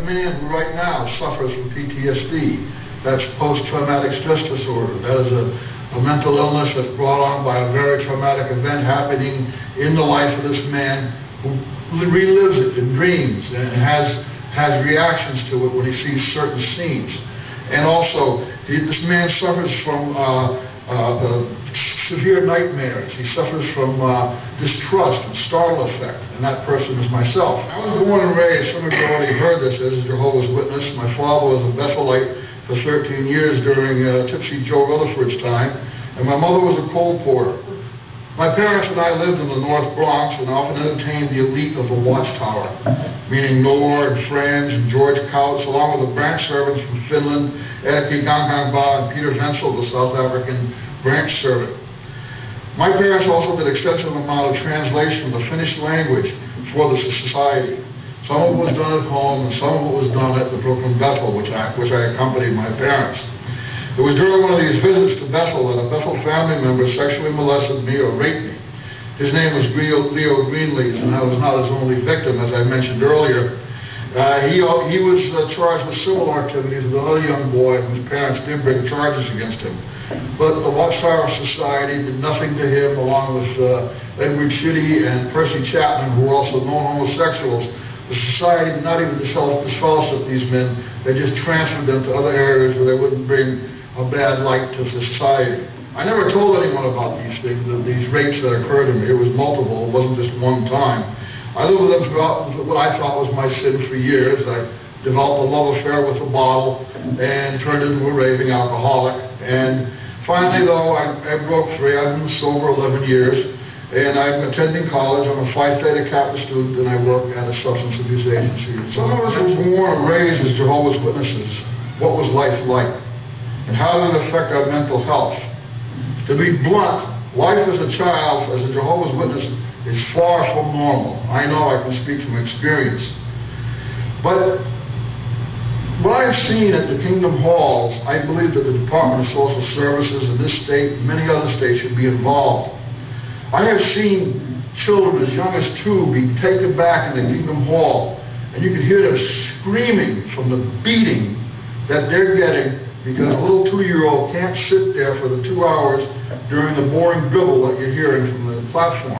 man who right now suffers from PTSD. That's post-traumatic stress disorder. That is a mental illness that's brought on by a very traumatic event happening in the life of this man, who relives it in dreams and has reactions to it when he sees certain scenes. And also, this man suffers from severe nightmares. He suffers from distrust and startle effect, and that person is myself. I was born and raised, some of you already heard this, as a Jehovah's Witness. My father was a Bethelite for 13 years during Tipsy Joe Rutherford's time, and my mother was a coal porter. My parents and I lived in the North Bronx and often entertained the elite of the WatchTower, meaning Noor and Franz and George Couts, along with the branch servants from Finland, Erkki Ganghangba and Peter Wenzel, the South African branch servant. My parents also did extensive amount of translation of the Finnish language for the society. Some of it was done at home, and some of it was done at the Brooklyn Bethel, which I accompanied my parents. It was during one of these visits to Bethel that a Bethel family member sexually molested me or raped me. His name was Leo Greenleaf, and I was not his only victim, as I mentioned earlier. He was charged with similar activities with another young boy whose parents did bring charges against him. But the WatchTower Society did nothing to him, along with Edward Shitty and Percy Chapman, who were also known homosexuals. The society did not even disfellowship these men. They just transferred them to other areas where they wouldn't bring a bad light to society. I never told anyone about these things, these rapes that occurred to me. It was multiple, it wasn't just one time. I lived with them throughout what I thought was my sin for years. I developed a love affair with the bottle and turned into a raving alcoholic. And finally, though, I broke free. I've been sober 11 years, and I'm attending college. I'm a Phi Theta Kappa student, and I work at a substance abuse agency. Some of us were born and raised as Jehovah's Witnesses. What was life like? And how did it affect our mental health? To be blunt, life as a child, as a Jehovah's Witness, is far from normal. I know, I can speak from experience. But what I've seen at the Kingdom Halls, I believe that the Department of Social Services in this state and many other states should be involved. I have seen children as young as 2 be taken back in the Kingdom Hall, and you can hear them screaming from the beating that they're getting, because a little 2-year-old can't sit there for the 2 hours during the boring dribble that you're hearing from the platform.